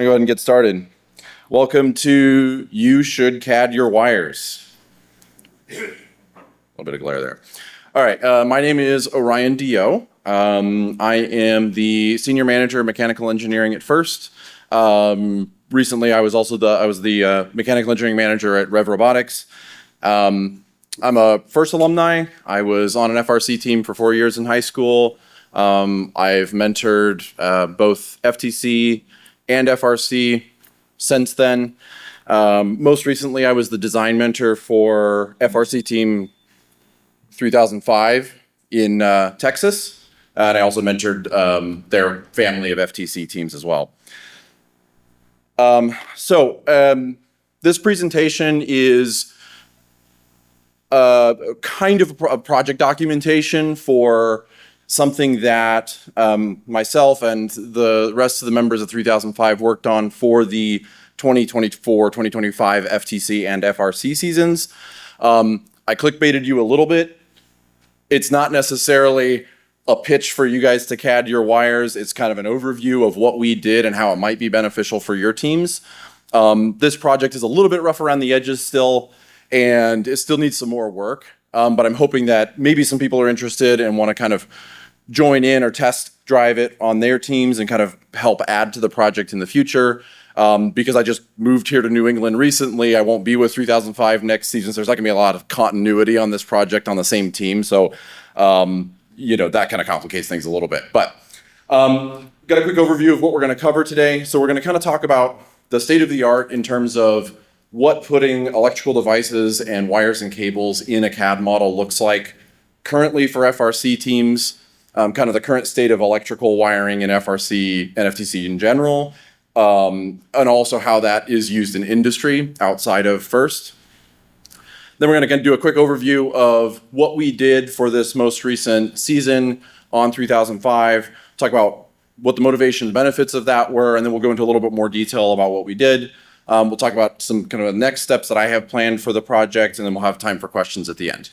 Go ahead and get started. Welcome to You Should CAD Your Wires. A little bit of glare there. All right, my name is Orion DeYoe. I am the Senior Manager of Mechanical Engineering at First. Recently, I was the Mechanical Engineering Manager at Rev Robotics. I'm a First alumni. I was on an FRC team for 4 years in high school. I've mentored both FTC and FRC since then. Most recently, I was the design mentor for FRC Team 3005 in Texas, and I also mentored their family of FTC teams as well. This presentation is kind of a project documentation for something that myself and the rest of the members of 3005 worked on for the 2024-2025 FTC and FRC seasons. I clickbaited you a little bit. It's not necessarily a pitch for you guys to CAD your wires. It's kind of an overview of what we did and how it might be beneficial for your teams. This project is a little bit rough around the edges still, and it still needs some more work. But I'm hoping that maybe some people are interested and want to kind of join in or test drive it on their teams and kind of help add to the project in the future. Because I just moved here to New England recently, I won't be with 3005 next season, so there's not gonna be a lot of continuity on this project on the same team. So, that kind of complicates things a little bit. But got a quick overview of what we're gonna cover today. So we're gonna kind of talk about the state of the art in terms of what putting electrical devices and wires and cables in a CAD model looks like currently for FRC teams, kind of the current state of electrical wiring in FRC and FTC in general, and also how that is used in industry outside of First. Then we're going to do a quick overview of what we did for this most recent season on 3005, talk about what the motivation and benefits of that were, and then we'll go into a little bit more detail about what we did. We'll talk about some kind of next steps that I have planned for the project, and then we'll have time for questions at the end.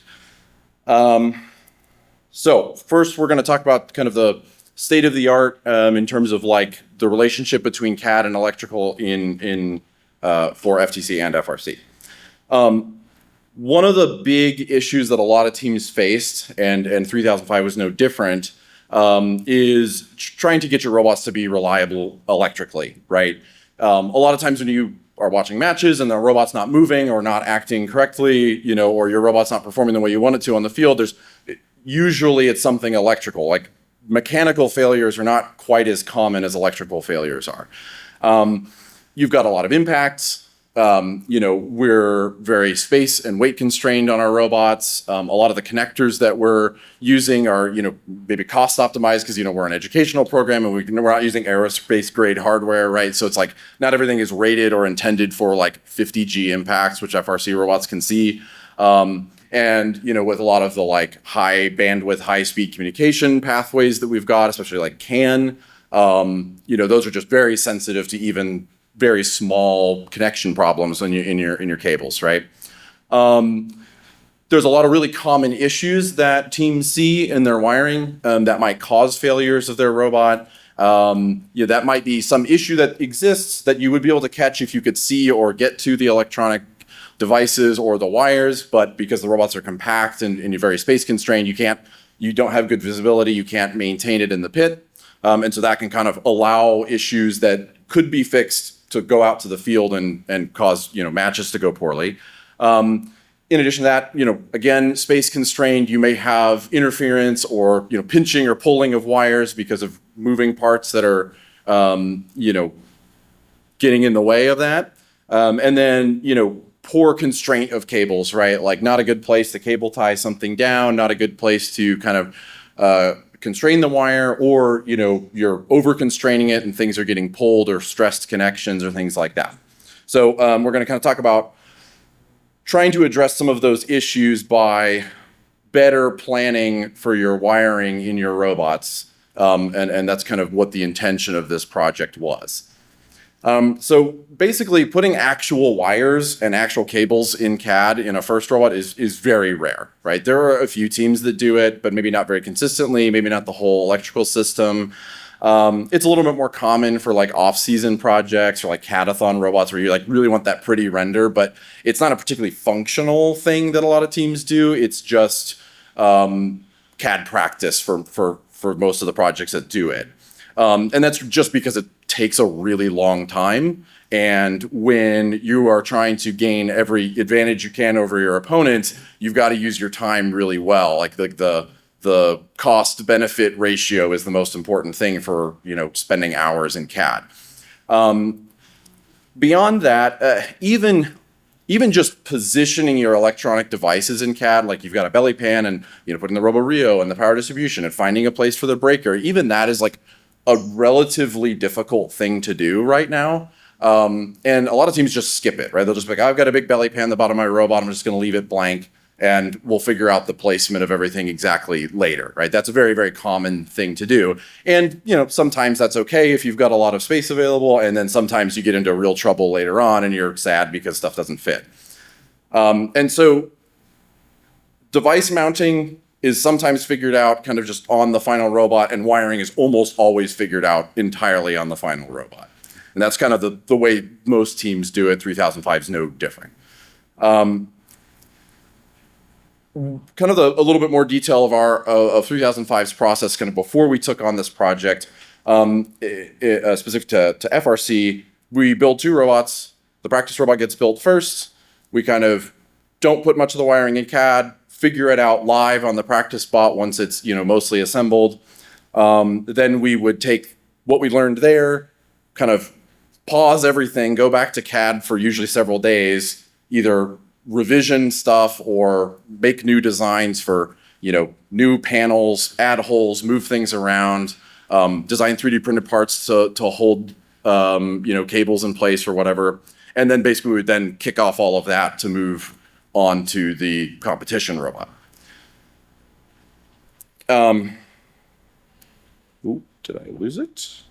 So first, we're going to talk about kind of the state of the art in terms of like the relationship between CAD and electrical for FTC and FRC. One of the big issues that a lot of teams faced, and 3005 was no different, is trying to get your robots to be reliable electrically, right? A lot of times when you are watching matches and the robot's not moving or not acting correctly, or your robot's not performing the way you want it to on the field, usually it's something electrical. Like mechanical failures are not quite as common as electrical failures are. You've got a lot of impacts. We're very space and weight constrained on our robots. A lot of the connectors that we're using are, maybe cost optimized because, we're an educational program and we're not using aerospace grade hardware, right? So it's like not everything is rated or intended for like 50G impacts, which FRC robots can see. And, with a lot of the like high bandwidth, high speed communication pathways that we've got, especially like CAN, those are just very sensitive to even very small connection problems in your cables, right? There's a lot of really common issues that teams see in their wiring that might cause failures of their robot. That might be some issue that exists that you would be able to catch if you could see or get to the electronic devices or the wires, but because the robots are compact and you're very space constrained, you don't have good visibility, you can't maintain it in the pit. And so that can kind of allow issues that could be fixed to go out to the field and cause, matches to go poorly. In addition to that, again, space constrained, you may have interference or, pinching or pulling of wires because of moving parts that are, getting in the way of that. And then, poor constraint of cables, right? Like not a good place to cable tie something down, not a good place to kind of constrain the wire, or you're over constraining it and things are getting pulled or stressed connections or things like that. So we're going to kind of talk about trying to address some of those issues by better planning for your wiring in your robots, and that's kind of what the intention of this project was. So basically putting actual wires and actual cables in CAD in a First robot is very rare, right? There are a few teams that do it, but maybe not very consistently, maybe not the whole electrical system. It's a little bit more common for like off-season projects or like CAD-a-thon robots where you like really want that pretty render, but it's not a particularly functional thing that a lot of teams do. It's just CAD practice for most of the projects that do it. And that's just because it takes a really long time. And when you are trying to gain every advantage you can over your opponent, you've got to use your time really well. Like the cost benefit ratio is the most important thing for, spending hours in CAD. Beyond that, even just positioning your electronic devices in CAD, like you've got a belly pan and putting the RoboRio and the power distribution and finding a place for the breaker, even that is like a relatively difficult thing to do right now. And a lot of teams just skip it, right? They'll just be like, I've got a big belly pan at the bottom of my robot, I'm just going to leave it blank, and we'll figure out the placement of everything exactly later, right? That's a very, very common thing to do. And, sometimes that's okay if you've got a lot of space available, and then sometimes you get into real trouble later on and you're sad because stuff doesn't fit. And so device mounting is sometimes figured out kind of just on the final robot, and wiring is almost always figured out entirely on the final robot. And that's kind of the way most teams do it. 3005 is no different. Kind of a little bit more detail of 3005's process kind of before we took on this project, specific to FRC. We build 2 robots. The practice robot gets built first. We kind of don't put much of the wiring in CAD, figure it out live on the practice spot once it's mostly assembled. Then we would take what we learned there, kind of pause everything, go back to CAD for usually several days, either revision stuff or make new designs for new panels, add holes, move things around, design 3D printed parts to hold cables in place or whatever. And then basically we would then kick off all of that to move on to the competition robot. Did I lose it?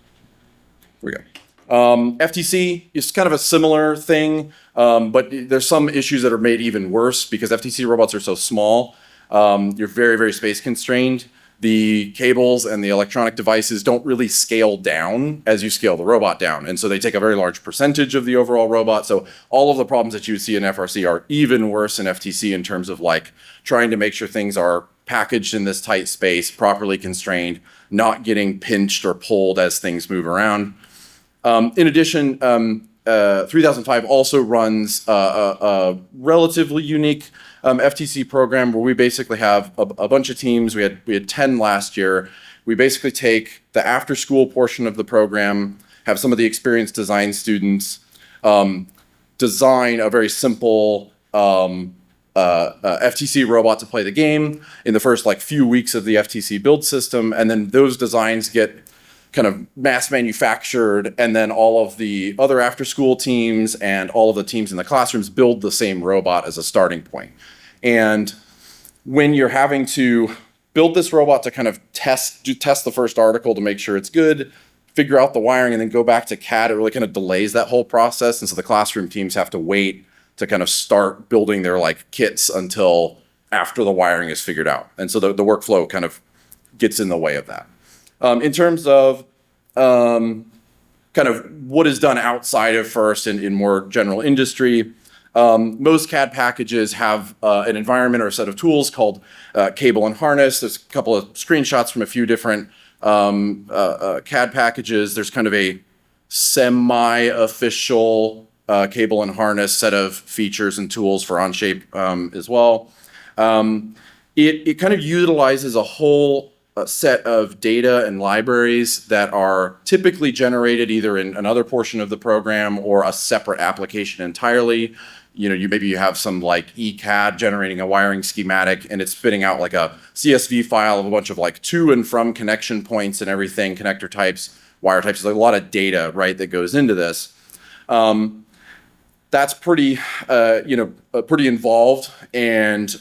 Here we go. FTC is kind of a similar thing, but there's some issues that are made even worse because FTC robots are so small. You're very, very space constrained. The cables and the electronic devices don't really scale down as you scale the robot down. And so they take a very large percentage of the overall robot. So all of the problems that you would see in FRC are even worse in FTC in terms of like trying to make sure things are packaged in this tight space, properly constrained, not getting pinched or pulled as things move around. In addition, 3005 also runs a relatively unique FTC program where we basically have a bunch of teams. We had 10 last year. We basically take the after-school portion of the program, have some of the experienced design students design a very simple FTC robot to play the game in the first few weeks of the FTC build system, and then those designs get kind of mass manufactured, and then all of the other after school teams and all of the teams in the classrooms build the same robot as a starting point. And when you're having to build this robot to kind of test the first article to make sure it's good, figure out the wiring, and then go back to CAD, it really kind of delays that whole process. And so the classroom teams have to wait to kind of start building their kits until after the wiring is figured out. And so the workflow kind of gets in the way of that. In terms of kind of what is done outside of FIRST in more general industry, most CAD packages have an environment or a set of tools called cable and harness. There's a couple of screenshots from a few different CAD packages. There's kind of a semi-official cable and harness set of features and tools for Onshape as well. It kind of utilizes a whole set of data and libraries that are typically generated either in another portion of the program or a separate application entirely. Maybe you have some ECAD generating a wiring schematic, and it's spitting out a CSV file of a bunch of to and from connection points and everything, connector types, wire types. There's a lot of data, right, that goes into this. That's pretty involved, and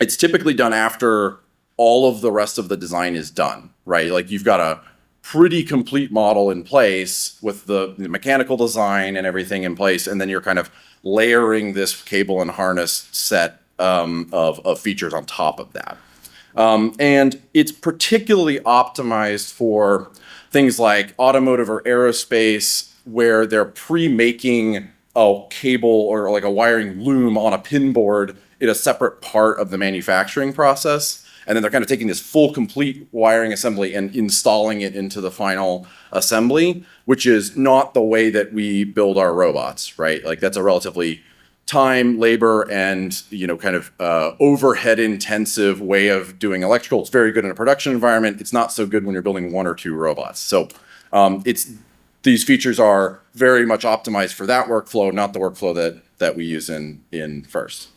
it's typically done after all of the rest of the design is done, right? You've got a pretty complete model in place with the mechanical design and everything in place, and then you're kind of layering this cable and harness set of features on top of that. And it's particularly optimized for things like automotive or aerospace, where they're pre-making a cable or like a wiring loom on a pin board in a separate part of the manufacturing process. And then they're kind of taking this full complete wiring assembly and installing it into the final assembly, which is not the way that we build our robots, right? Like that's a relatively time, labor, and kind of overhead intensive way of doing electrical. It's very good in a production environment. It's not so good when you're building one or two robots. So these features are very much optimized for that workflow, not the workflow that we use in FIRST.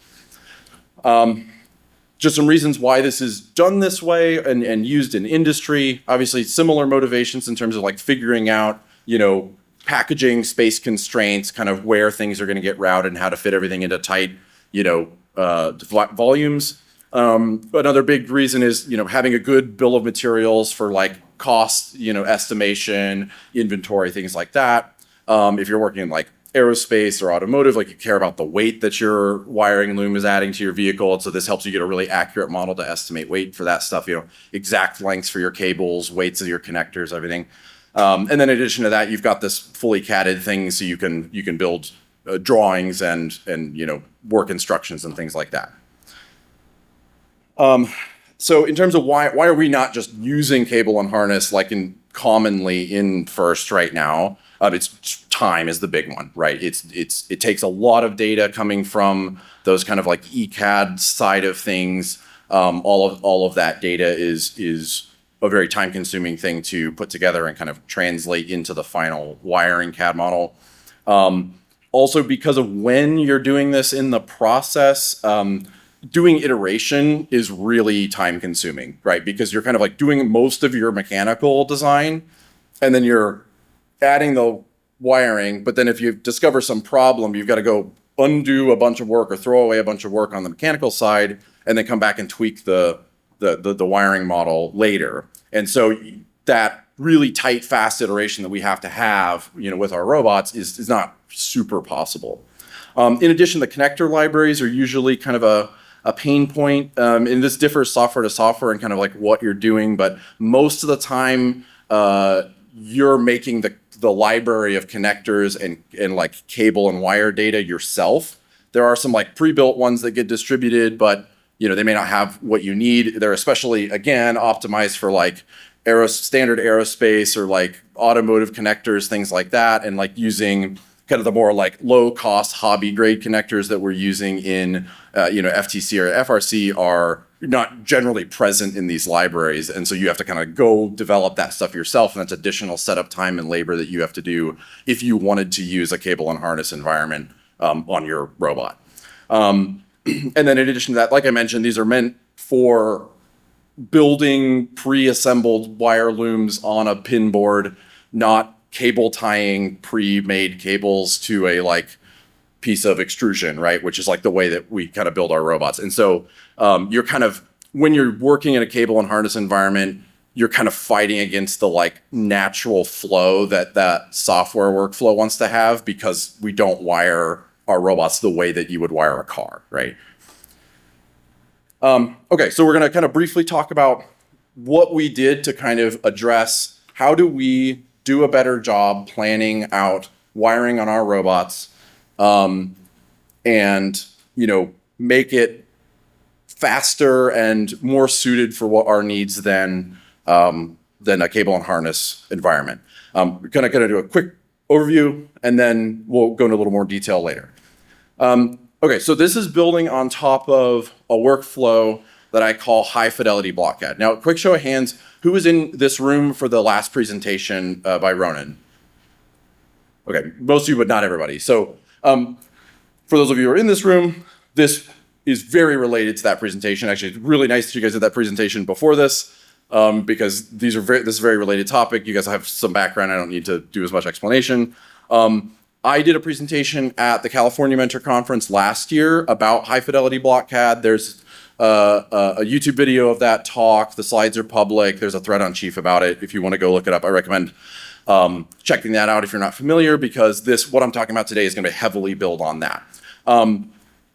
Just some reasons why this is done this way and used in industry. Obviously, similar motivations in terms of like figuring out, packaging, space constraints, kind of where things are going to get routed and how to fit everything into tight, volumes. Another big reason is, having a good bill of materials for like cost, estimation, inventory, things like that. If you're working in like aerospace or automotive, like you care about the weight that your wiring loom is adding to your vehicle. And so this helps you get a really accurate model to estimate weight for that stuff, exact lengths for your cables, weights of your connectors, everything. And then in addition to that, you've got this fully CADed thing so you can build drawings and work instructions and things like that. So in terms of why are we not just using cable and harness like commonly in FIRST right now? It's time is the big one, right? It takes a lot of data coming from those kind of like ECAD side of things. All of that data is a very time-consuming thing to put together and kind of translate into the final wiring CAD model. Also, because of when you're doing this in the process, doing iteration is really time-consuming, right? Because you're kind of like doing most of your mechanical design, and then you're adding the wiring, but then if you discover some problem, you've got to go undo a bunch of work or throw away a bunch of work on the mechanical side, and then come back and tweak the wiring model later. And so that really tight, fast iteration that we have to have, with our robots is not super possible. In addition, the connector libraries are usually kind of a pain point, and this differs software to software and kind of like what you're doing, but most of the time you're making the library of connectors and like cable and wire data yourself. There are some like pre-built ones that get distributed, but they may not have what you need. They're especially, again, optimized for like standard aerospace or like automotive connectors, things like that, and like using kind of the more like low cost hobby grade connectors that we're using in FTC or FRC are not generally present in these libraries. And so you have to kind of go develop that stuff yourself, and that's additional setup time and labor that you have to do if you wanted to use a cable and harness environment on your robot. And then in addition to that, like I mentioned, these are meant for building pre-assembled wire looms on a pin board, not cable tying pre-made cables to a like piece of extrusion, right? Which is like the way that we kind of build our robots. And so you're kind of, when you're working in a cable and harness environment, you're kind of fighting against the like natural flow that software workflow wants to have, because we don't wire our robots the way that you would wire a car, right? Okay, so we're gonna kind of briefly talk about what we did to kind of address how do we do a better job planning out wiring on our robots, and make it faster and more suited for what our needs than a cable and harness environment. We're gonna do a quick overview, and then we'll go into a little more detail later. Okay, so this is building on top of a workflow that I call high fidelity block CAD. Now, quick show of hands, who was in this room for the last presentation by Ronan? Okay, most of you, but not everybody. So for those of you who are in this room, this is very related to that presentation. Actually, it's really nice that you guys did that presentation before this, because this is a very related topic. You guys have some background. I don't need to do as much explanation. I did a presentation at the California Mentor Conference last year about high fidelity block CAD. There's a YouTube video of that talk. The slides are public. There's a thread on Chief about it. If you want to go look it up, I recommend checking that out if you're not familiar, because what I'm talking about today is going to be heavily built on that.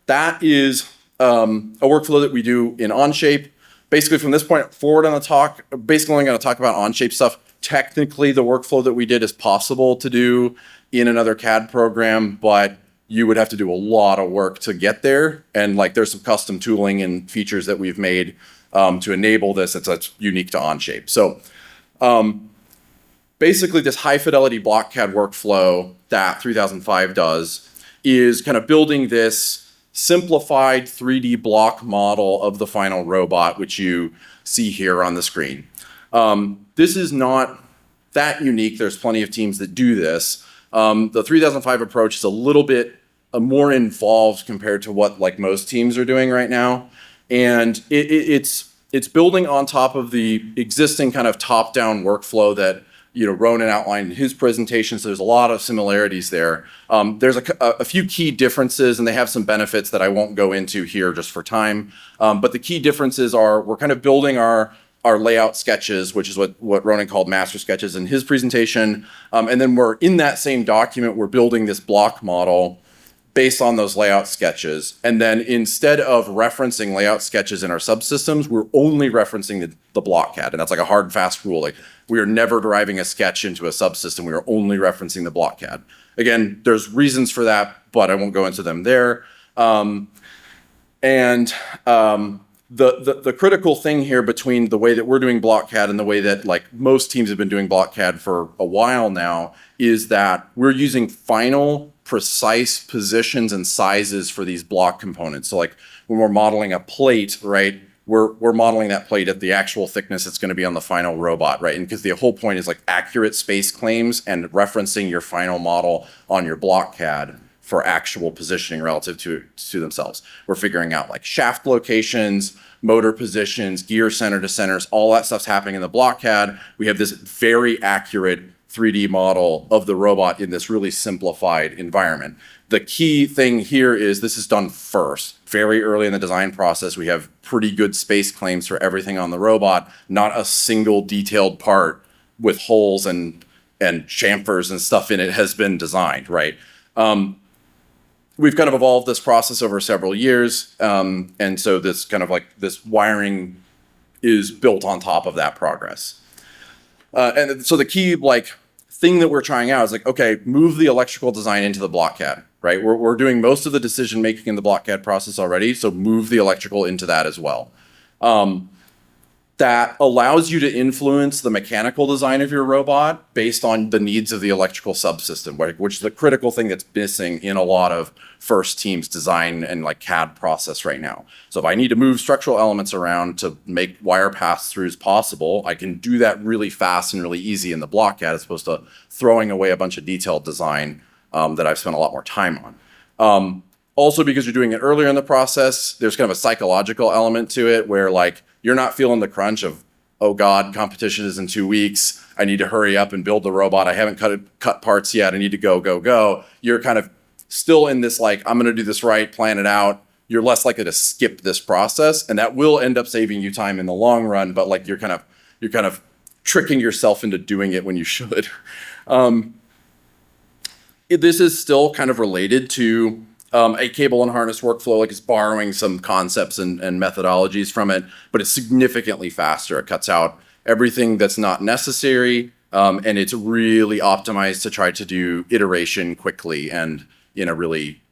That is a workflow that we do in Onshape. Basically, from this point forward on the talk, basically only going to talk about Onshape stuff. Technically, the workflow that we did is possible to do in another CAD program, but you would have to do a lot of work to get there. And like, there's some custom tooling and features that we've made to enable this that's unique to Onshape. So basically, this high fidelity block CAD workflow that 3005 does is kind of building this simplified 3D block model of the final robot, which you see here on the screen. This is not that unique. There's plenty of teams that do this. The 3005 approach is a little bit more involved compared to what like most teams are doing right now. And it's building on top of the existing kind of top-down workflow that Ronan outlined in his presentation, so there's a lot of similarities there. There's a few key differences, and they have some benefits that I won't go into here just for time. But the key differences are we're kind of building our layout sketches, which is what Ronan called master sketches in his presentation. And then we're in that same document, we're building this block model based on those layout sketches. And then instead of referencing layout sketches in our subsystems, we're only referencing the block CAD. And that's like a hard, fast rule. Like, we are never deriving a sketch into a subsystem. We are only referencing the block CAD. Again, there's reasons for that, but I won't go into them there. The critical thing here between the way that we're doing block CAD and the way that like most teams have been doing block CAD for a while now is that we're using final precise positions and sizes for these block components. So like when we're modeling a plate, right, we're modeling that plate at the actual thickness it's going to be on the final robot, right? And because the whole point is like accurate space claims and referencing your final model on your block CAD for actual positioning relative to themselves. We're figuring out like shaft locations, motor positions, gear center to centers, all that stuff's happening in the block CAD. We have this very accurate 3D model of the robot in this really simplified environment. The key thing here is this is done first. Very early in the design process, we have pretty good space claims for everything on the robot, not a single detailed part with holes and chamfers and stuff in it has been designed, right? We've kind of evolved this process over several years, and so this kind of like this wiring is built on top of that progress. And so the key like thing that we're trying out is like, okay, move the electrical design into the block CAD, right? We're doing most of the decision making in the block CAD process already, so move the electrical into that as well. That allows you to influence the mechanical design of your robot based on the needs of the electrical subsystem, which is the critical thing that's missing in a lot of first teams design and like CAD process right now. So if I need to move structural elements around to make wire pass-throughs possible, I can do that really fast and really easy in the block CAD as opposed to throwing away a bunch of detailed design that I've spent a lot more time on. Also, because you're doing it earlier in the process, there's kind of a psychological element to it where like you're not feeling the crunch of, oh God, competition is in 2 weeks. I need to hurry up and build the robot. I haven't cut parts yet. I need to go. You're kind of still in this like, I'm going to do this right, plan it out. You're less likely to skip this process, and that will end up saving you time in the long run. But like you're kind of tricking yourself into doing it when you should. This is still kind of related to a cable and harness workflow, like it's borrowing some concepts and methodologies from it, but it's significantly faster. It cuts out everything that's not necessary, and it's really optimized to try to do iteration quickly and in a really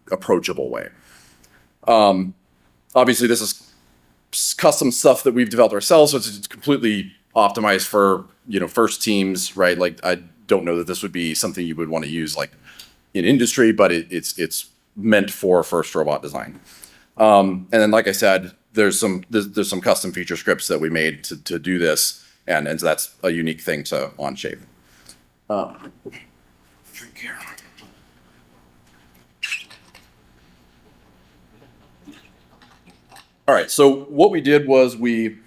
approachable way. Obviously, this is custom stuff that we've developed ourselves, so it's completely optimized for first teams, right? Like I don't know that this would be something you would want to use like in industry, but it's meant for first robot design. And then, like I said, there's some custom feature scripts that we made to do this, and so that's a unique thing to Onshape. Drink here. All right, so what we did was we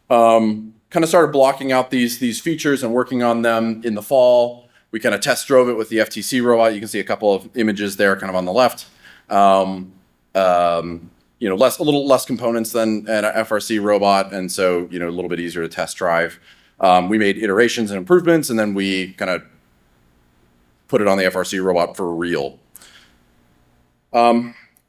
kind of started blocking out these features and working on them in the fall. We kind of test drove it with the FTC robot. You can see a couple of images there kind of on the left. A little less components than an FRC robot, and so a little bit easier to test drive. We made iterations and improvements, and then we kind of put it on the FRC robot for real.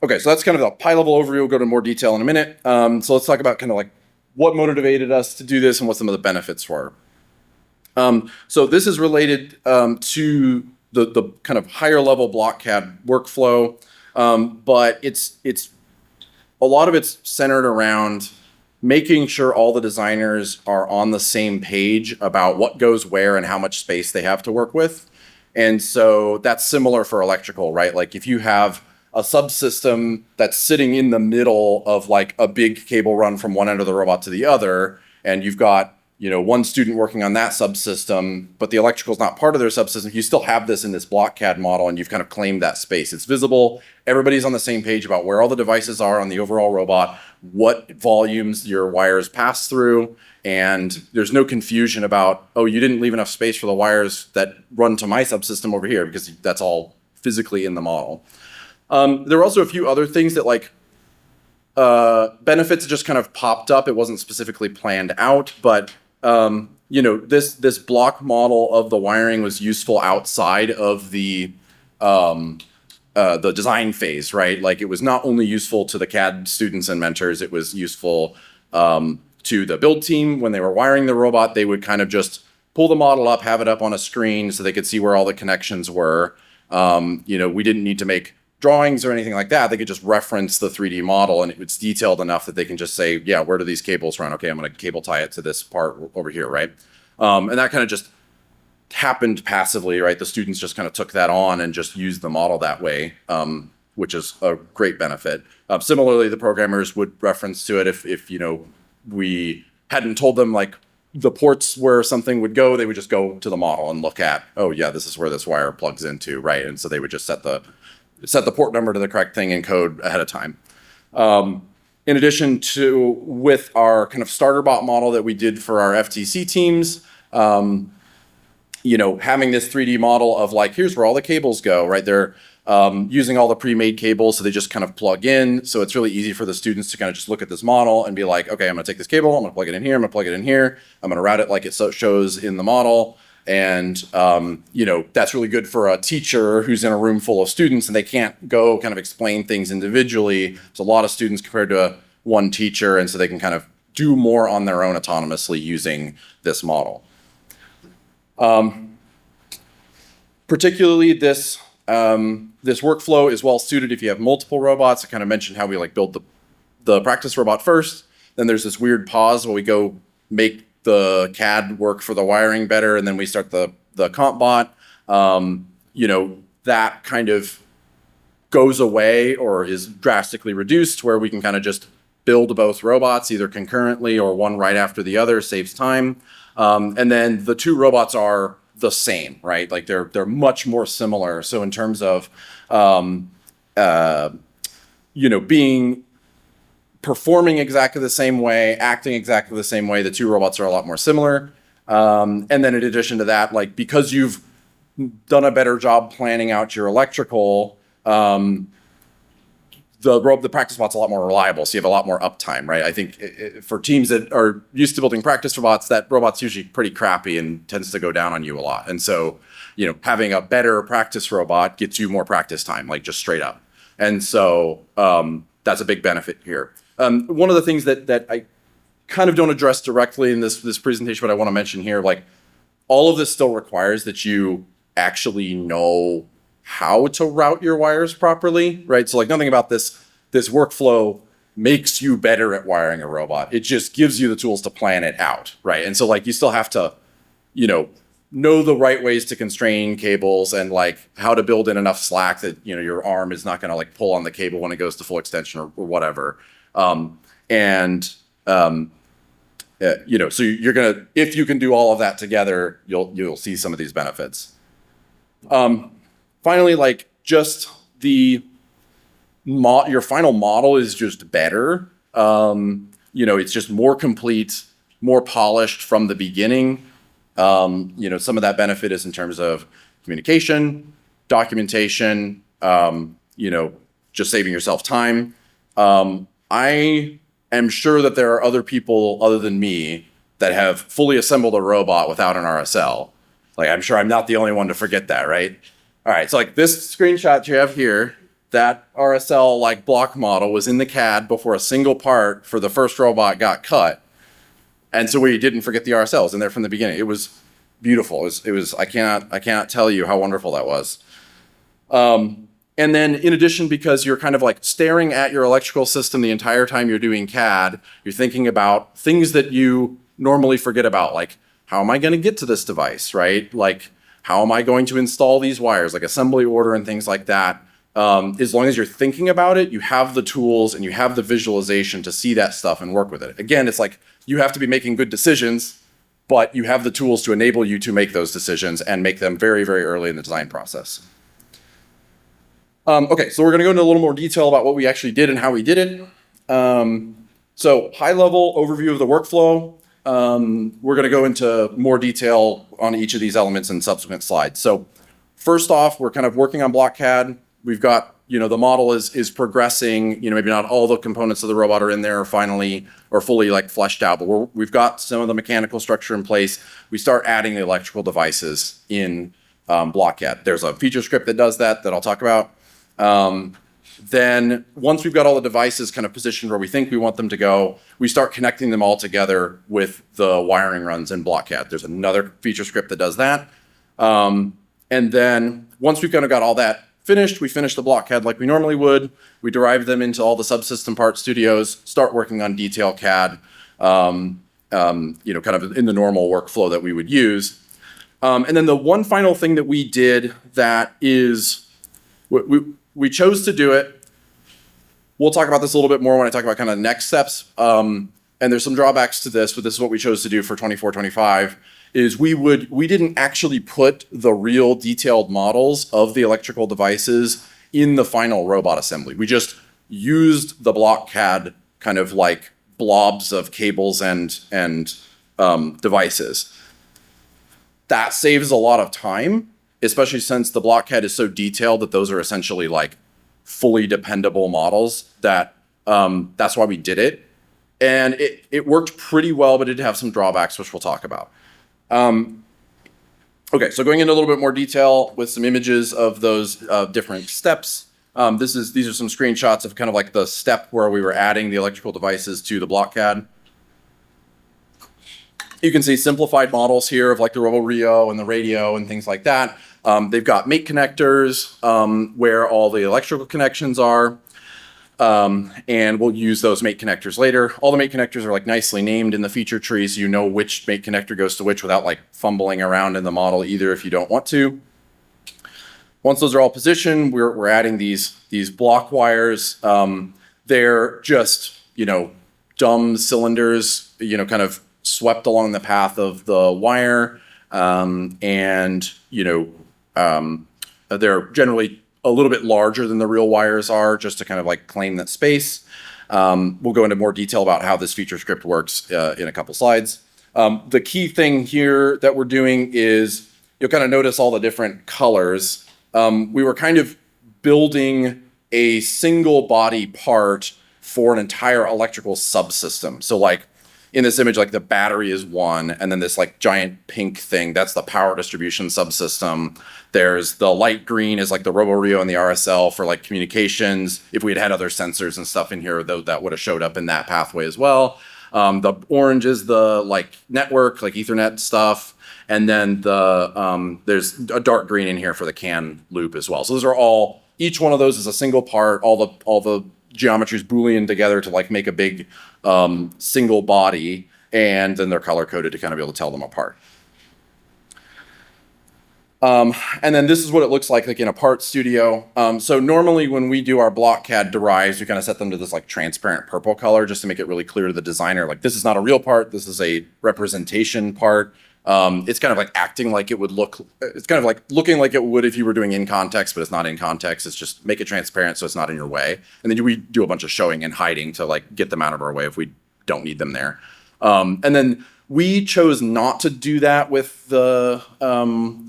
Okay, so that's kind of the high level overview. We'll go to more detail in a minute. So let's talk about kind of like what motivated us to do this and what some of the benefits were. So this is related to the kind of higher level block CAD workflow, but it's a lot of it's centered around making sure all the designers are on the same page about what goes where and how much space they have to work with. And so that's similar for electrical, right? Like if you have a subsystem that's sitting in the middle of like a big cable run from one end of the robot to the other, and you've got, you know, one student working on that subsystem, but the electrical is not part of their subsystem, you still have this in this block CAD model, and you've kind of claimed that space. It's visible. Everybody's on the same page about where all the devices are on the overall robot, what volumes your wires pass through, and there's no confusion about, oh, you didn't leave enough space for the wires that run to my subsystem over here, because that's all physically in the model. There were also a few other things that like benefits just kind of popped up. It wasn't specifically planned out, but you know, this block model of the wiring was useful outside of the design phase, right? Like it was not only useful to the CAD students and mentors, it was useful to the build team. When they were wiring the robot, they would kind of just pull the model up, have it up on a screen so they could see where all the connections were. You know, we didn't need to make drawings or anything like that. They could just reference the 3D model, and it's detailed enough that they can just say, yeah, where do these cables run? Okay, I'm going to cable tie it to this part over here, right? And that kind of just happened passively, right? The students just kind of took that on and just used the model that way, which is a great benefit. Similarly, the programmers would reference to it if you know, we hadn't told them like the ports where something would go, they would just go to the model and look at, oh yeah, this is where this wire plugs into, right? And so they would just set the port number to the correct thing in code ahead of time. In addition to with our kind of starter bot model that we did for our FTC teams, you know, having this 3D model of like, here's where all the cables go, right? They're using all the pre-made cables, so they just kind of plug in. So it's really easy for the students to kind of just look at this model and be like, okay, I'm gonna take this cable, I'm gonna plug it in here, I'm gonna plug it in here, I'm gonna route it like it shows in the model. And, you know, that's really good for a teacher who's in a room full of students and they can't go kind of explain things individually. There's a lot of students compared to one teacher, and so they can kind of do more on their own autonomously using this model. Particularly this workflow is well suited if you have multiple robots. I kind of mentioned how we like build the practice robot first. Then there's this weird pause where we go make the CAD work for the wiring better, and then we start the comp bot. You know, that kind of goes away or is drastically reduced, where we can kind of just build both robots either concurrently or one right after the other, saves time. And then the two robots are the same, right? Like they're much more similar. So in terms of you know, performing exactly the same way, acting exactly the same way, the two robots are a lot more similar. And then in addition to that, like because you've done a better job planning out your electrical, the practice bot's a lot more reliable, so you have a lot more uptime, right? I think for teams that are used to building practice robots, that robot's usually pretty crappy and tends to go down on you a lot. And so, you know, having a better practice robot gets you more practice time, like just straight up. And so that's a big benefit here. One of the things that I kind of don't address directly in this presentation, but I want to mention here, like all of this still requires that you actually know how to route your wires properly, right? So like nothing about this workflow makes you better at wiring a robot. It just gives you the tools to plan it out, right? And so like you still have to, you know the right ways to constrain cables and like how to build in enough slack that, you know, your arm is not going to like pull on the cable when it goes to full extension or whatever. You know, so you're gonna, if you can do all of that together, you'll see some of these benefits. Finally, like just your final model is just better. You know, it's just more complete, more polished from the beginning. You know, some of that benefit is in terms of communication, documentation, you know, just saving yourself time. I am sure that there are other people other than me that have fully assembled a robot without an RSL. Like, I'm sure I'm not the only one to forget that, right? All right, so like this screenshot you have here, that RSL like block model was in the CAD before a single part for the first robot got cut. And so we didn't forget the RSL. It was in there from the beginning. It was beautiful. It was I cannot tell you how wonderful that was. And then in addition, because you're kind of like staring at your electrical system the entire time you're doing CAD, you're thinking about things that you normally forget about, like how am I going to get to this device, right? Like how am I going to install these wires, like assembly order and things like that. As long as you're thinking about it, you have the tools and you have the visualization to see that stuff and work with it. Again, it's like you have to be making good decisions, but you have the tools to enable you to make those decisions and make them very, very early in the design process. Okay, so we're going to go into a little more detail about what we actually did and how we did it. So high-level overview of the workflow. We're going to go into more detail on each of these elements in subsequent slides. So first off, we're kind of working on block CAD. We've got, the model is progressing. Maybe not all the components of the robot are in there finally or fully like fleshed out, but we've got some of the mechanical structure in place. We start adding the electrical devices in block CAD. There's a feature script that does that I'll talk about. Then once we've got all the devices kind of positioned where we think we want them to go, we start connecting them all together with the wiring runs in block CAD. There's another feature script that does that. And then once we've kind of got all that finished, we finish the block CAD like we normally would. We derive them into all the subsystem part studios, start working on detail CAD, kind of in the normal workflow that we would use. And then the one final thing that we did that is, we chose to do it. We'll talk about this a little bit more when I talk about kind of next steps. And there's some drawbacks to this, but this is what we chose to do for 24-25, is we didn't actually put the real detailed models of the electrical devices in the final robot assembly. We just used the block CAD kind of like blobs of cables and devices. That saves a lot of time, especially since the block CAD is so detailed that those are essentially like fully dependable models that that's why we did it. And it worked pretty well, but it did have some drawbacks, which we'll talk about. Okay, so going into a little bit more detail with some images of those different steps. These are some screenshots of kind of like the step where we were adding the electrical devices to the block CAD. You can see simplified models here of like the RoboRio and the radio and things like that. They've got mate connectors where all the electrical connections are. And we'll use those mate connectors later. All the mate connectors are like nicely named in the feature tree, so you know which mate connector goes to which without like fumbling around in the model either if you don't want to. Once those are all positioned, we're adding these block wires. They're just, dumb cylinders, kind of swept along the path of the wire. They're generally a little bit larger than the real wires are, just to kind of like claim that space. We'll go into more detail about how this feature script works in a couple slides. The key thing here that we're doing is you'll kind of notice all the different colors. We were kind of building a single body part for an entire electrical subsystem. So like in this image, like the battery is one, and then this like giant pink thing, that's the power distribution subsystem. There's the light green is like the RoboRio and the RSL for like communications. If we had had other sensors and stuff in here, though, that would have showed up in that pathway as well. The orange is the like network, like Ethernet stuff. And then there's a dark green in here for the CAN loop as well. So those are all, each one of those is a single part. All the geometry is Boolean together to like make a big single body, and then they're color coded to kind of be able to tell them apart. And then this is what it looks like in a part studio. So normally when we do our block CAD derives, we kind of set them to this like transparent purple color just to make it really clear to the designer, like this is not a real part, this is a representation part. It's kind of like acting like it would look, it's kind of like looking like it would if you were doing in context, but it's not in context. It's just make it transparent so it's not in your way. And then we do a bunch of showing and hiding to like get them out of our way if we don't need them there. And then we chose not to do that with the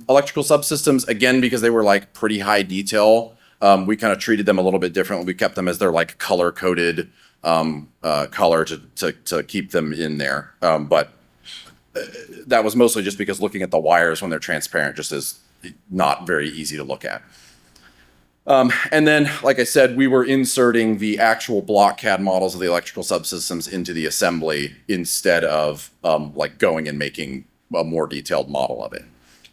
electrical subsystems, again, because they were like pretty high detail. We kind of treated them a little bit differently. We kept them as their like color coded color to keep them in there. But that was mostly just because looking at the wires when they're transparent just is not very easy to look at. And then, like I said, we were inserting the actual block CAD models of the electrical subsystems into the assembly instead of like going and making a more detailed model of it.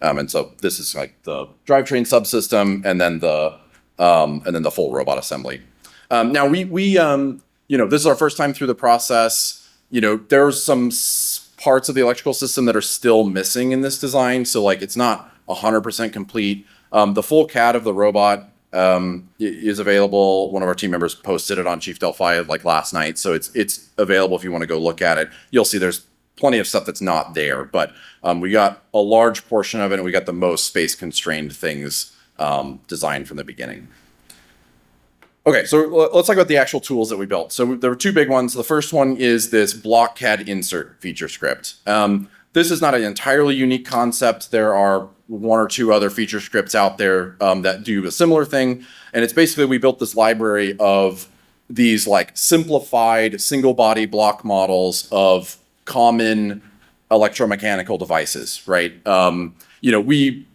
And so this is like the drivetrain subsystem, and then the full robot assembly. Now this is our first time through the process. There's some parts of the electrical system that are still missing in this design, so like it's not 100% complete. The full CAD of the robot is available. One of our team members posted it on Chief Delphi like last night, so it's available if you want to go look at it. You'll see there's plenty of stuff that's not there, but we got a large portion of it, and we got the most space-constrained things designed from the beginning. Okay, so let's talk about the actual tools that we built. So there were two big ones. The first one is this block CAD insert feature script. This is not an entirely unique concept. There are one or two other feature scripts out there that do a similar thing. And it's basically, we built this library of these like simplified single body block models of common electromechanical devices, right? We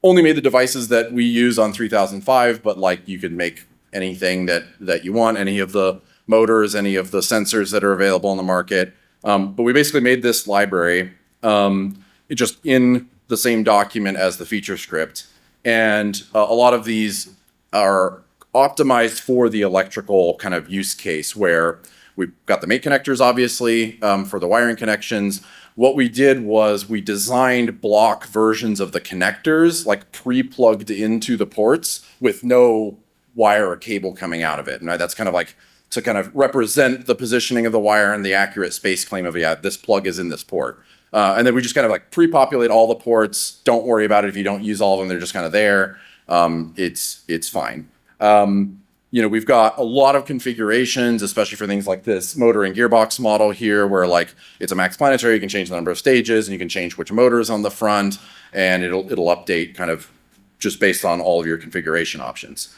only made the devices that we use on 3005, but like you could make anything that you want, any of the motors, any of the sensors that are available on the market. But we basically made this library just in the same document as the feature script. And a lot of these are optimized for the electrical kind of use case, where we've got the mate connectors, obviously, for the wiring connections. What we did was we designed block versions of the connectors, like pre-plugged into the ports with no wire or cable coming out of it. And that's kind of like to kind of represent the positioning of the wire and the accurate space claim of, yeah, this plug is in this port. And then we just kind of like pre-populate all the ports. Don't worry about it if you don't use all of them. They're just kind of there. It's fine. We've got a lot of configurations, especially for things like this motor and gearbox model here, where like it's a max planetary. You can change the number of stages, and you can change which motor is on the front, and it'll update kind of just based on all of your configuration options.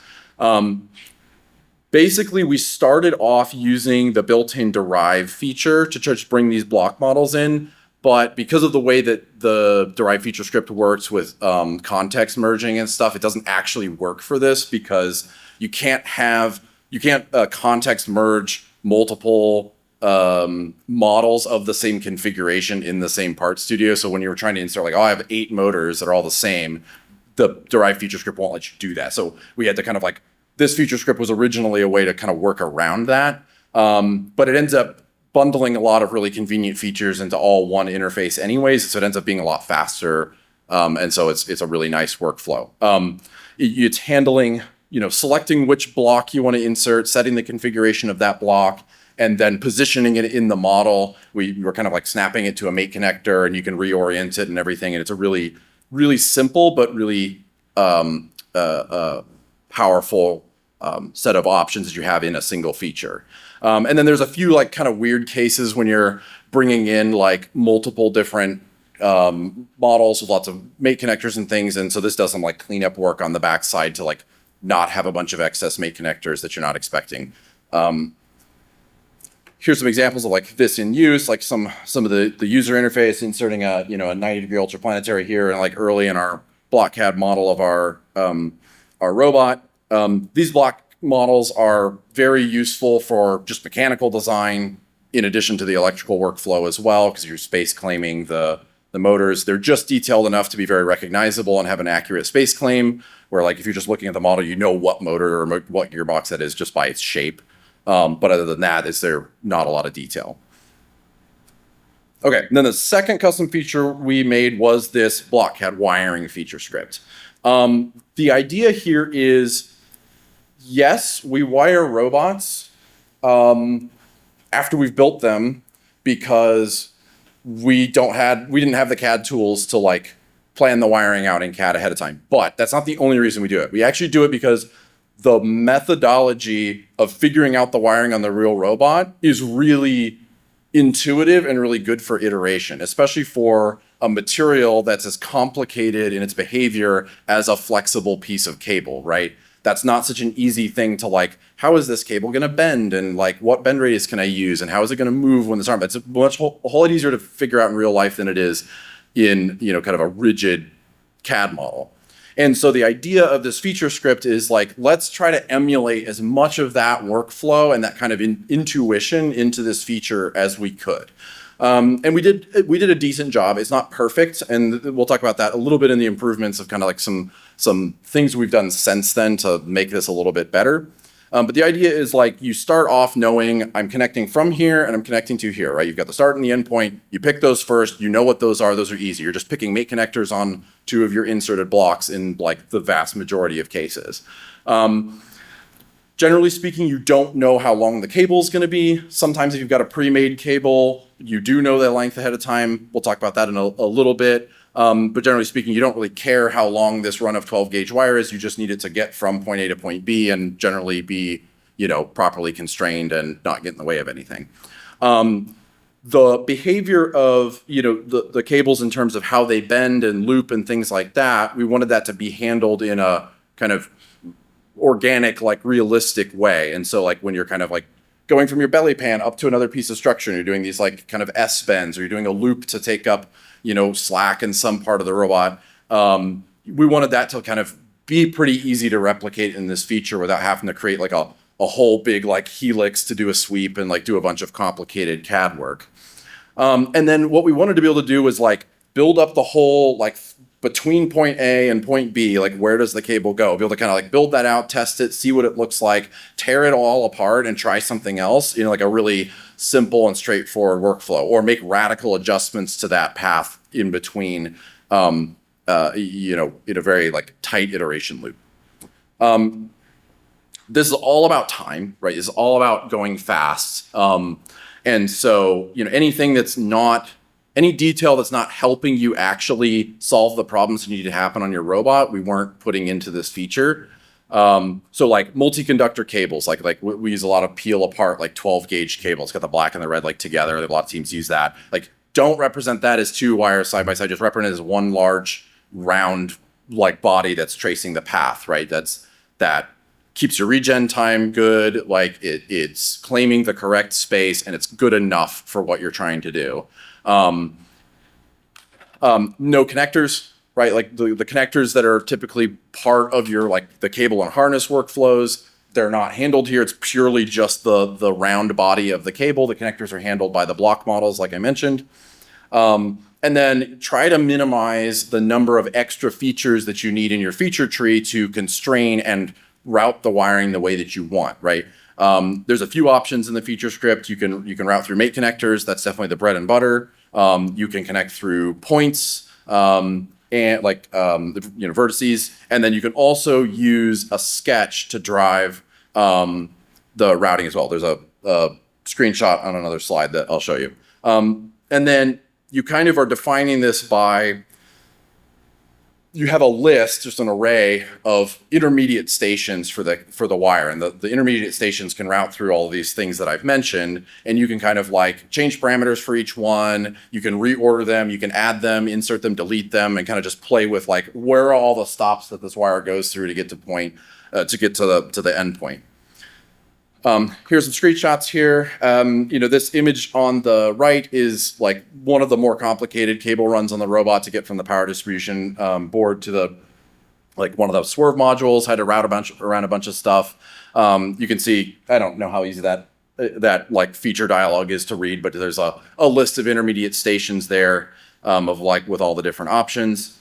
Basically, we started off using the built-in derive feature to just bring these block models in. But because of the way that the derive feature script works with context merging and stuff, it doesn't actually work for this, because you can't context merge multiple models of the same configuration in the same part studio. So when you're trying to insert like, oh, I have 8 motors that are all the same, the derive feature script won't let you do that. So we had to kind of like, this feature script was originally a way to kind of work around that. But it ends up bundling a lot of really convenient features into all one interface anyways. So it ends up being a lot faster. And so it's a really nice workflow. It's handling, selecting which block you want to insert, setting the configuration of that block, and then positioning it in the model. We're kind of like snapping it to a mate connector, and you can reorient it and everything. And it's a really, really simple, but really powerful set of options that you have in a single feature. And then there's a few like kind of weird cases when you're bringing in like multiple different models with lots of mate connectors and things. And so this does some like cleanup work on the backside to like not have a bunch of excess mate connectors that you're not expecting. Here's some examples of like this in use, like some of the user interface, inserting a 90-degree ultraplanetary here, and like early in our block CAD model of our robot. These block models are very useful for just mechanical design, in addition to the electrical workflow as well, because you're space claiming the motors. They're just detailed enough to be very recognizable and have an accurate space claim, where like if you're just looking at the model, you know what motor or what gearbox that is just by its shape. But other than that, there not a lot of detail. Okay, and then the second custom feature we made was this block CAD wiring feature script. The idea here is, yes, we wire robots after we've built them, because we didn't have the CAD tools to like plan the wiring out in CAD ahead of time. But that's not the only reason we do it. We actually do it because the methodology of figuring out the wiring on the real robot is really intuitive and really good for iteration, especially for a material that's as complicated in its behavior as a flexible piece of cable, right? That's not such an easy thing to like, how is this cable going to bend, and like what bend radius can I use, and how is it going to move when this arm? It's a whole lot easier to figure out in real life than it is in kind of a rigid CAD model. And so the idea of this feature script is like, let's try to emulate as much of that workflow and that kind of intuition into this feature as we could. And we did a decent job. It's not perfect, and we'll talk about that a little bit in the improvements of kind of like some things we've done since then to make this a little bit better. But the idea is like you start off knowing I'm connecting from here and I'm connecting to here, right? You've got the start and the end point. You pick those first. You know what those are. Those are easy. You're just picking mate connectors on two of your inserted blocks in like the vast majority of cases. Generally speaking, you don't know how long the cable is going to be. Sometimes if you've got a pre-made cable, you do know that length ahead of time. We'll talk about that in a little bit. But generally speaking, you don't really care how long this run of 12 gauge wire is. You just need it to get from point A to point B and generally be, properly constrained and not get in the way of anything. The behavior of, the cables in terms of how they bend and loop and things like that, we wanted that to be handled in a kind of organic, like realistic way. And so like when you're kind of like going from your belly pan up to another piece of structure and you're doing these like kind of S bends, or you're doing a loop to take up, slack in some part of the robot, we wanted that to kind of be pretty easy to replicate in this feature without having to create like a whole big like helix to do a sweep and like do a bunch of complicated CAD work. And then what we wanted to be able to do was like build up the whole like between point A and point B, like where does the cable go? Be able to kind of like build that out, test it, see what it looks like, tear it all apart and try something else, like a really simple and straightforward workflow, or make radical adjustments to that path in between, in a very like tight iteration loop. This is all about time, right? It's all about going fast. And so, anything that's not, any detail that's not helping you actually solve the problems that need to happen on your robot, we weren't putting into this feature. So like multi-conductor cables, like we use a lot of peel apart, like 12 gauge cables, got the black and the red like together. A lot of teams use that. Like don't represent that as two wires side by side, just represent it as one large round like body that's tracing the path, right? That keeps your regen time good, like it's claiming the correct space and it's good enough for what you're trying to do. No connectors, right? Like the connectors that are typically part of your like the cable and harness workflows, they're not handled here. It's purely just the round body of the cable. The connectors are handled by the block models, like I mentioned. And then try to minimize the number of extra features that you need in your feature tree to constrain and route the wiring the way that you want, right? There's a few options in the feature script. You can route through mate connectors. That's definitely the bread and butter. You can connect through points and like vertices, and then you can also use a sketch to drive the routing as well. There's a screenshot on another slide that I'll show you. And then you kind of are defining this by, you have a list, just an array of intermediate stations for the wire, and the intermediate stations can route through all of these things that I've mentioned, and you can kind of like change parameters for each one. You can reorder them, you can add them, insert them, delete them, and kind of just play with like where are all the stops that this wire goes through to get to the end point. Here's some screenshots here. This image on the right is like one of the more complicated cable runs on the robot to get from the power distribution board to the like one of the swerve modules. Had to route around a bunch of stuff. You can see, I don't know how easy that like feature dialog is to read, but there's a list of intermediate stations there of like with all the different options.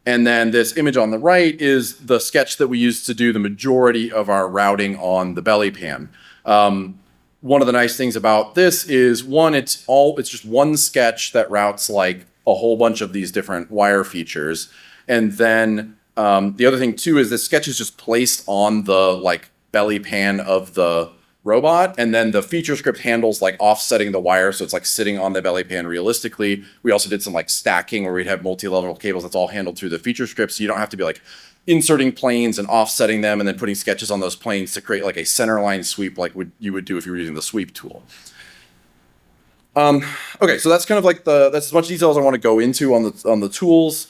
And then this image on the right is the sketch that we use to do the majority of our routing on the belly pan. One of the nice things about this is it's just one sketch that routes like a whole bunch of these different wire features. And then the other thing too is the sketch is just placed on the like belly pan of the robot, and then the feature script handles like offsetting the wire, so it's like sitting on the belly pan realistically. We also did some like stacking where we'd have multi-level cables that's all handled through the feature script, so you don't have to be like inserting planes and offsetting them and then putting sketches on those planes to create like a centerline sweep like you would do if you were using the sweep tool. Okay, so that's kind of like that's as much detail as I want to go into on the tools.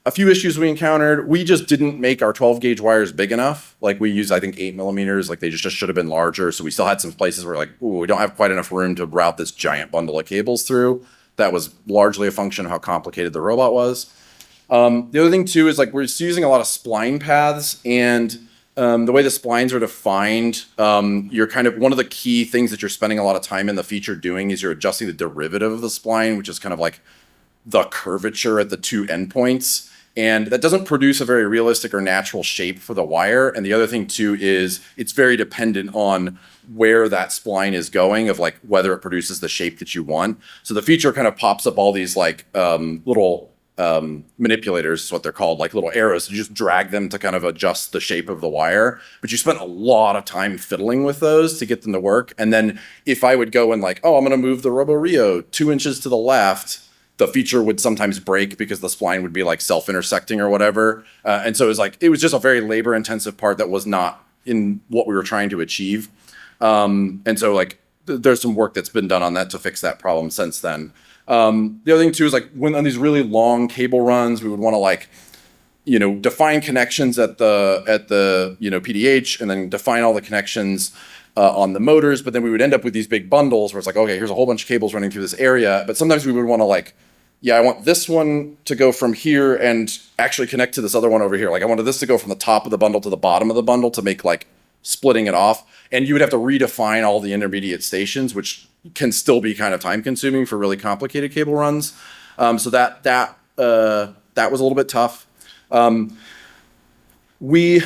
A few issues we encountered, we just didn't make our 12 gauge wires big enough. Like we used, I think 8 millimeters, like they just should have been larger. So we still had some places where like, ooh, we don't have quite enough room to route this giant bundle of cables through. that was largely a function of how complicated the robot was. The other thing too is like we're just using a lot of spline paths, and the way the splines are defined, you're kind of, one of the key things that you're spending a lot of time in the feature doing is you're adjusting the derivative of the spline, which is kind of like the curvature at the two endpoints. And that doesn't produce a very realistic or natural shape for the wire. And the other thing too is it's very dependent on where that spline is going, of like whether it produces the shape that you want. So the feature kind of pops up all these like little manipulators is what they're called, like little arrows. You just drag them to kind of adjust the shape of the wire. But you spent a lot of time fiddling with those to get them to work. And then if I would go and like, oh, I'm going to move the RoboRio 2 inches to the left, the feature would sometimes break because the spline would be like self-intersecting or whatever. And so it was just a very labor-intensive part that was not in what we were trying to achieve. And so like there's some work that's been done on that to fix that problem since then. The other thing too is like when on these really long cable runs, we would want to like, you know, define connections at the you know, PDH, and then define all the connections on the motors. But then we would end up with these big bundles where it's like, okay, here's a whole bunch of cables running through this area. But sometimes we would want to like, yeah, I want this one to go from here and actually connect to this other one over here. Like I wanted this to go from the top of the bundle to the bottom of the bundle to make like splitting it off. And you would have to redefine all the intermediate stations, which can still be kind of time consuming for really complicated cable runs. So that was a little bit tough. Because we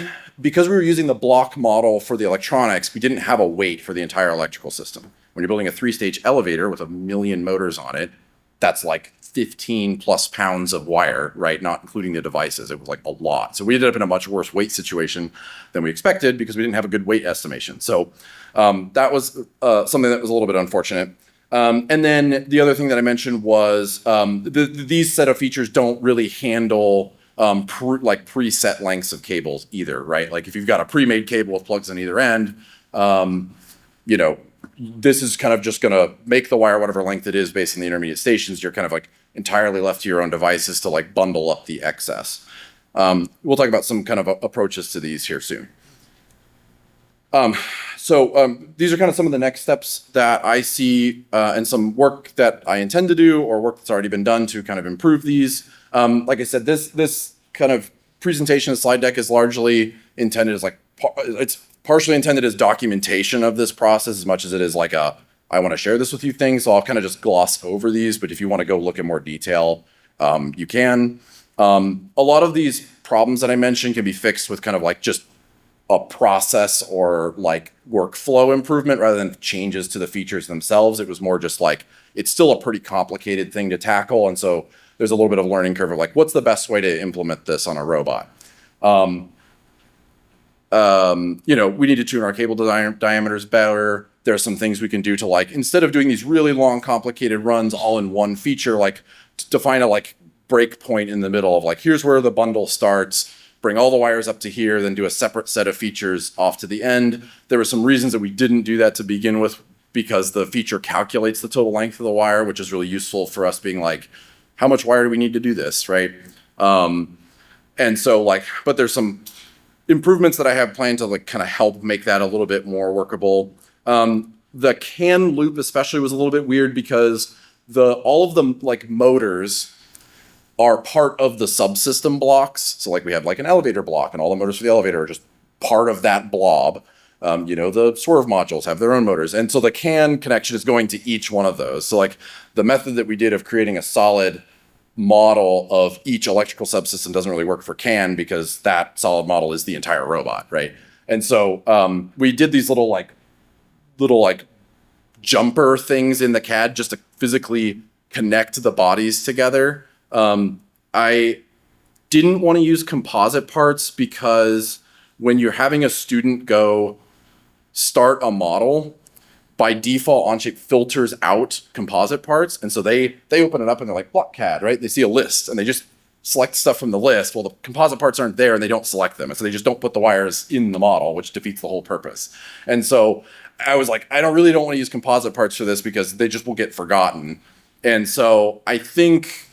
were using the block model for the electronics, we didn't have a weight for the entire electrical system. When you're building a 3-stage elevator with 1 million motors on it, that's like 15 plus pounds of wire, right? Not including the devices. It was like a lot. So we ended up in a much worse weight situation than we expected because we didn't have a good weight estimation. So that was something that was a little bit unfortunate. And then the other thing that I mentioned was these set of features don't really handle preset lengths of cables either, right? Like if you've got a pre-made cable with plugs on either end, you know, this is kind of just going to make the wire whatever length it is based on the intermediate stations. You're kind of like entirely left to your own devices to like bundle up the excess. We'll talk about some kind of approaches to these here soon. These are kind of some of the next steps that I see and some work that I intend to do or work that's already been done to kind of improve these. Like I said, this kind of presentation slide deck is largely intended as like, it's partially intended as documentation of this process as much as it is like I want to share this with you things. So I'll kind of just gloss over these, but if you want to go look in more detail, you can. A lot of these problems that I mentioned can be fixed with kind of like just a process or like workflow improvement rather than changes to the features themselves. It was more just like, it's still a pretty complicated thing to tackle. And so there's a little bit of a learning curve of like, what's the best way to implement this on a robot? You know, we need to tune our cable diameters better. There are some things we can do to like, instead of doing these really long, complicated runs all in one feature, like define a like break point in the middle of like, here's where the bundle starts, bring all the wires up to here, then do a separate set of features off to the end. There were some reasons that we didn't do that to begin with because the feature calculates the total length of the wire, which is really useful for us being like, how much wire do we need to do this, right? And so like, but there's some improvements that I have planned to like kind of help make that a little bit more workable. The CAN loop especially was a little bit weird because all of the like motors are part of the subsystem blocks. So like we have like an elevator block and all the motors for the elevator are just part of that blob. You know, the swerve modules have their own motors. And so the CAN connection is going to each one of those. So like the method that we did of creating a solid model of each electrical subsystem doesn't really work for CAN because that solid model is the entire robot, right? And so we did these little jumper things in the CAD just to physically connect the bodies together. I didn't want to use composite parts because when you're having a student go start a model, by default, Onshape filters out composite parts. And so they open it up and they're like, Block CAD, right? They see a list and they just select stuff from the list. Well, the composite parts aren't there and they don't select them. And so they just don't put the wires in the model, which defeats the whole purpose. And so I was like, I don't want to use composite parts for this because they just will get forgotten. And so I think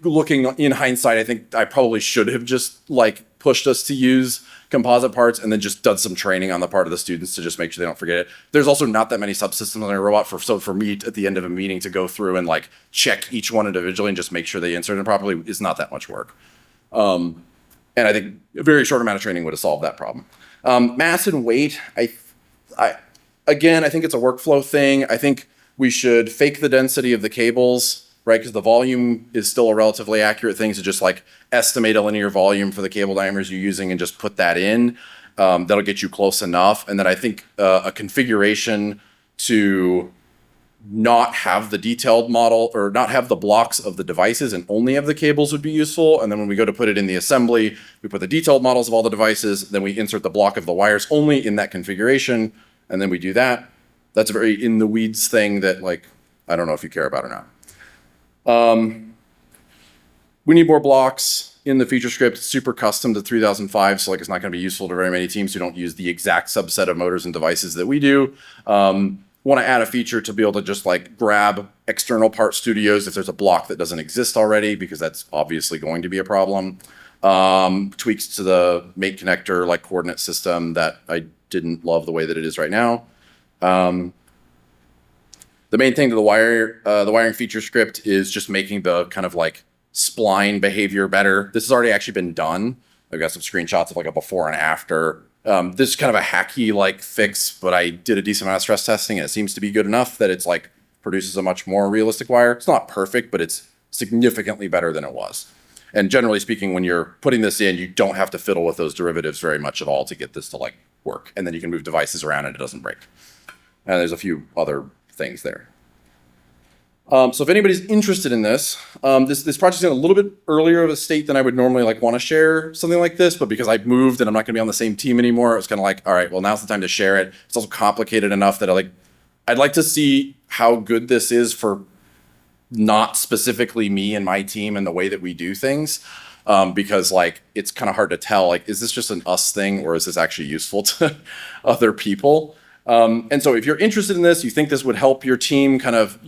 looking in hindsight, I think I probably should have just like pushed us to use composite parts, and then just done some training on the part of the students to just make sure they don't forget it. There's also not that many subsystems on a robot, so for me at the end of a meeting to go through and like check each one individually and just make sure they insert it properly is not that much work. And I think a very short amount of training would have solved that problem. Mass and weight, again, I think it's a workflow thing. I think we should fake the density of the cables, right? Because the volume is still a relatively accurate thing to just like estimate a linear volume for the cable diameters you're using and just put that in. That'll get you close enough. And then I think a configuration to not have the detailed model or not have the blocks of the devices and only have the cables would be useful. And then when we go to put it in the assembly, we put the detailed models of all the devices, then we insert the block of the wires only in that configuration, and then we do that. That's a very in the weeds thing that like, I don't know if you care about or not. We need more blocks in the feature script. It's super custom to 3005, so like it's not going to be useful to very many teams who don't use the exact subset of motors and devices that we do. Want to add a feature to be able to just like grab external part studios if there's a block that doesn't exist already, because that's obviously going to be a problem. Tweaks to the mate connector like coordinate system that I didn't love the way that it is right now. The main thing to the wiring feature script is just making the kind of like spline behavior better. This has already actually been done. I've got some screenshots of like a before and after. This is kind of a hacky like fix, but I did a decent amount of stress testing and it seems to be good enough that it's like produces a much more realistic wire. It's not perfect, but it's significantly better than it was. And generally speaking, when you're putting this in, you don't have to fiddle with those derivatives very much at all to get this to like work. And then you can move devices around and it doesn't break. And there's a few other things there. So if anybody's interested in this, this project's in a little bit earlier of a state than I would normally like want to share something like this, but because I've moved and I'm not going to be on the same team anymore, it was kind of like, all right, well, now's the time to share it. It's also complicated enough that I'd like to see how good this is for not specifically me and my team and the way that we do things, because like it's kind of hard to tell, like, is this just an us thing or is this actually useful to other people? And so if you're interested in this, you think this would help your team kind of,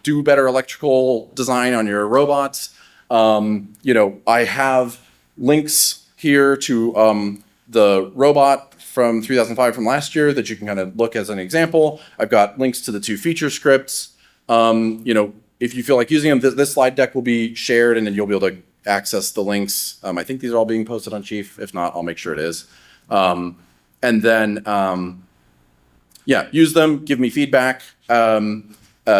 do better electrical design on your robots. I have links here to the robot from 3005 from last year that you can kind of look as an example. I've got links to the 2 feature scripts. If you feel like using them, this slide deck will be shared and then you'll be able to access the links. I think these are all being posted on Chief. If not, I'll make sure it is. And then, use them, give me feedback.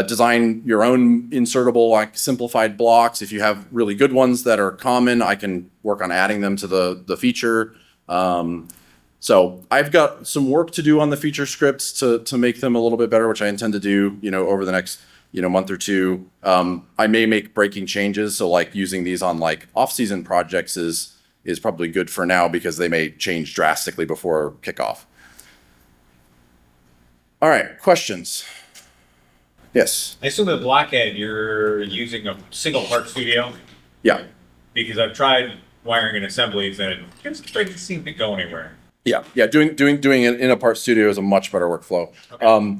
Design your own insertable, like simplified blocks. If you have really good ones that are common, I can work on adding them to the feature. So I've got some work to do on the feature scripts to make them a little bit better, which I intend to do, over the next, month or two. I may make breaking changes. So like using these on like off-season projects is probably good for now because they may change drastically before kickoff. All right, questions? Yes. I assume at Block CAD you're using a single part studio. Yeah. Because I've tried wiring and assemblies and it just doesn't seem to go anywhere. Yeah. Doing it in a part studio is a much better workflow. Okay.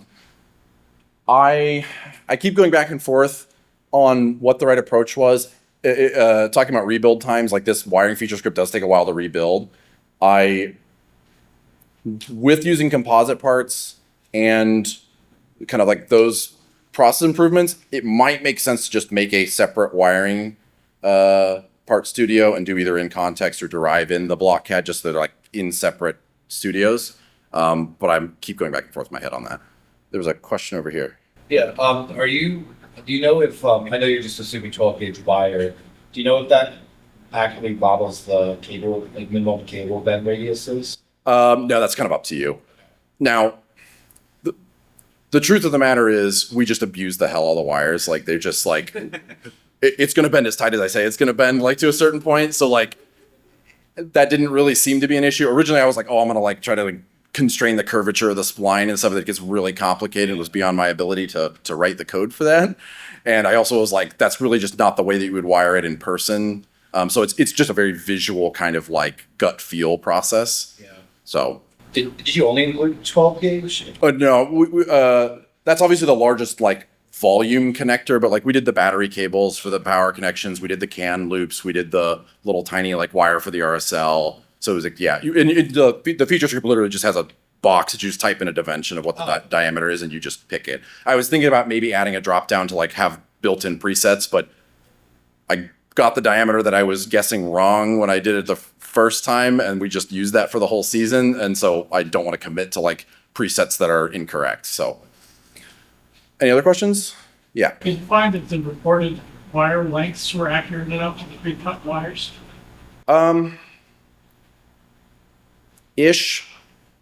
I keep going back and forth on what the right approach was. Talking about rebuild times, like this wiring feature script does take a while to rebuild. With using composite parts and kind of like those process improvements, it might make sense to just make a separate wiring part studio and do either in context or derive in the Block CAD, just so they're like in separate studios. But I keep going back and forth in my head on that. There was a question over here. Yeah. Do you know if, I know you're just assuming 12 gauge wire, do you know if that actually models the cable, like minimum cable bend radiuses? No, that's kind of up to you. Now, the truth of the matter is we just abuse the hell out of the wires. Like they're just like, it's going to bend as tight as I say it's going to bend, like to a certain point. So like that didn't really seem to be an issue. Originally I was like, oh, I'm going to like try to like constrain the curvature of the spline and stuff that gets really complicated. It was beyond my ability to write the code for that. And I also was like, that's really just not the way that you would wire it in person. So it's just a very visual kind of like gut feel process. Yeah. So. Did you only include 12 gauge? No, that's obviously the largest like volume connector, but like we did the battery cables for the power connections. We did the CAN loops. We did the little tiny like wire for the RSL. So it was like, yeah, the feature script literally just has a box that you just type in a dimension of what the diameter is and you just pick it. I was thinking about maybe adding a drop down to like have built-in presets, but I got the diameter that I was guessing wrong when I did it the first time, and we just used that for the whole season. And so I don't want to commit to like presets that are incorrect. So any other questions? Yeah. Did you find that the reported wire lengths were accurate enough for the pre-cut wires? Ish.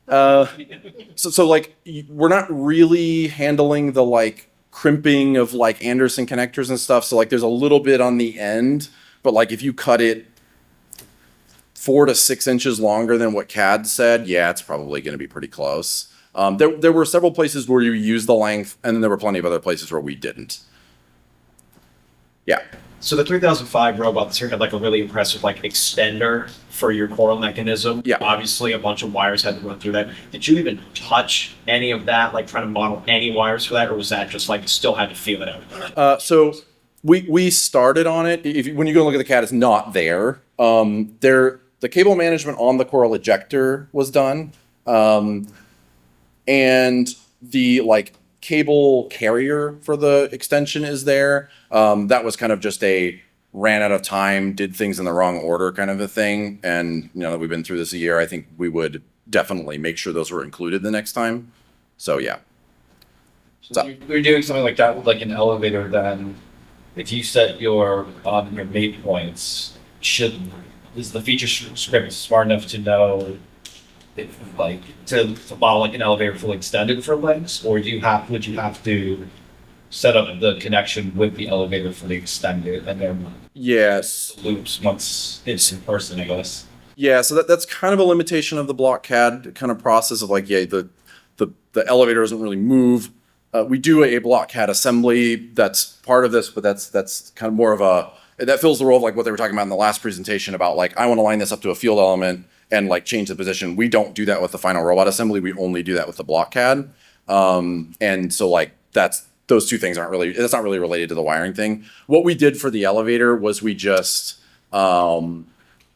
So like we're not really handling the like crimping of like Anderson connectors and stuff. So like there's a little bit on the end, but like if you cut it 4 to 6 inches longer than what CAD said, yeah, it's probably going to be pretty close. There were several places where you used the length, and then there were plenty of other places where we didn't. Yeah. So the 3005 robot this here had like a really impressive like extender for your coral mechanism. Yeah. Obviously a bunch of wires had to run through that. Did you even touch any of that, like trying to model any wires for that, or was that just like still had to feel it out? So we started on it. When you go look at the CAD, it's not there. The cable management on the coral ejector was done. And the like cable carrier for the extension is there. That was kind of just a ran out of time, did things in the wrong order kind of a thing. And you know, that we've been through this a year, I think we would definitely make sure those were included the next time. So yeah. So you're doing something like that with like an elevator, then if you set your mate points, is the feature script smart enough to know if, like to model like an elevator fully extended for lengths, or would you have to set up the connection with the elevator fully extended and then Yes. loops once it's in person, I guess? Yeah, so that's kind of a limitation of the block CAD kind of process of like, yeah, the elevator doesn't really move. We do a block CAD assembly that's part of this, but that's kind of more of that fills the role of like what they were talking about in the last presentation about like, I want to line this up to a field element and like change the position. We don't do that with the final robot assembly. We only do that with the block CAD. And so like those two things that's not really related to the wiring thing. What we did for the elevator was we had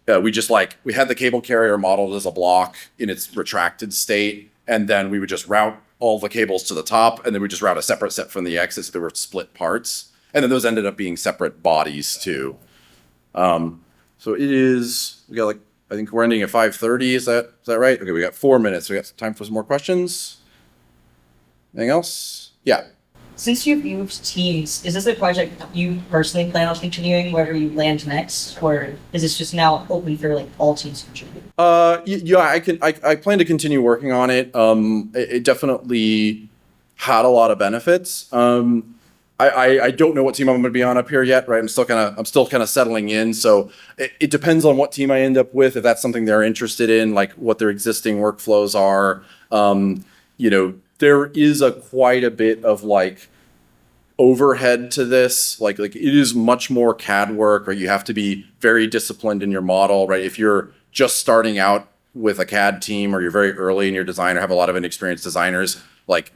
the cable carrier modeled as a block in its retracted state. And then we would just route all the cables to the top, and then we just route a separate set from the exit. So they were split parts. And then those ended up being separate bodies too. So we got like, I think we're ending at 5:30. Is that right? Okay, we got 4 minutes. We got time for some more questions. Anything else? Yeah. Since you've used Teams, is this a project that you personally plan on continuing wherever you land next, or is this just now open for like all teams to contribute? Yeah, I plan to continue working on it. It definitely had a lot of benefits. I don't know what team I'm going to be on up here yet, right? I'm still kind of settling in. So it depends on what team I end up with. If that's something they're interested in, like what their existing workflows are. There is quite a bit of like overhead to this. Like it is much more CAD work, right? You have to be very disciplined in your model, right? If you're just starting out with a CAD team, or you're very early in your design, or have a lot of inexperienced designers, like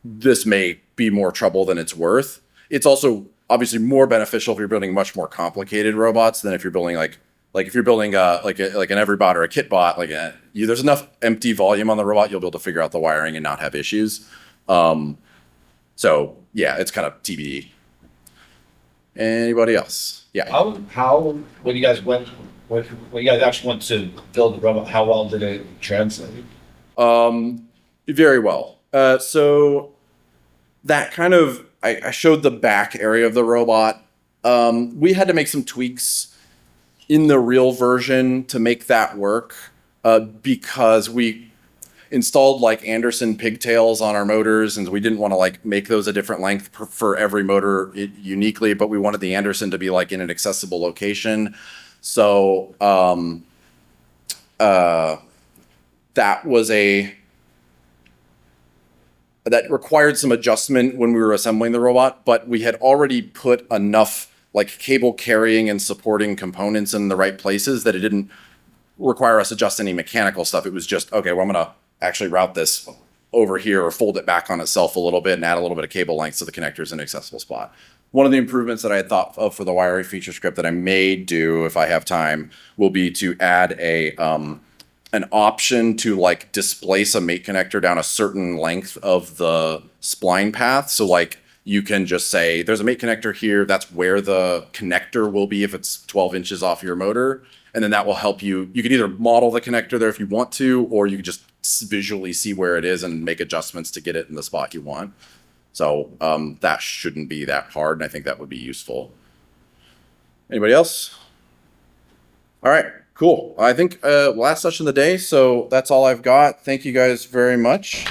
this may be more trouble than it's worth. It's also obviously more beneficial if you're building much more complicated robots than if you're building like if you're building like an Everybot or a Kitbot. There's enough empty volume on the robot, you'll be able to figure out the wiring and not have issues. So yeah, it's kind of TBD. Anybody else? Yeah. How when you guys actually went to build the robot, how well did it translate? Very well. So that kind of, I showed the back area of the robot. We had to make some tweaks in the real version to make that work, because we installed like Anderson pigtails on our motors, and we didn't want to like make those a different length for every motor uniquely, but we wanted the Anderson to be like in an accessible location. So that required some adjustment when we were assembling the robot, but we had already put enough like cable carrying and supporting components in the right places that it didn't require us to adjust any mechanical stuff. It was just, okay, well, I'm going to actually route this over here or fold it back on itself a little bit and add a little bit of cable length so the connector's in an accessible spot. one of the improvements that I had thought of for the wiring feature script that I may do if I have time will be to add an option to like displace a mate connector down a certain length of the spline path. So like you can just say there's a mate connector here. That's where the connector will be if it's 12 inches off your motor. And then that will help you. You can either model the connector there if you want to, or you can just visually see where it is and make adjustments to get it in the spot you want. So that shouldn't be that hard, and I think that would be useful. Anybody else? All right, cool. I think last session of the day, so that's all I've got. Thank you guys very much.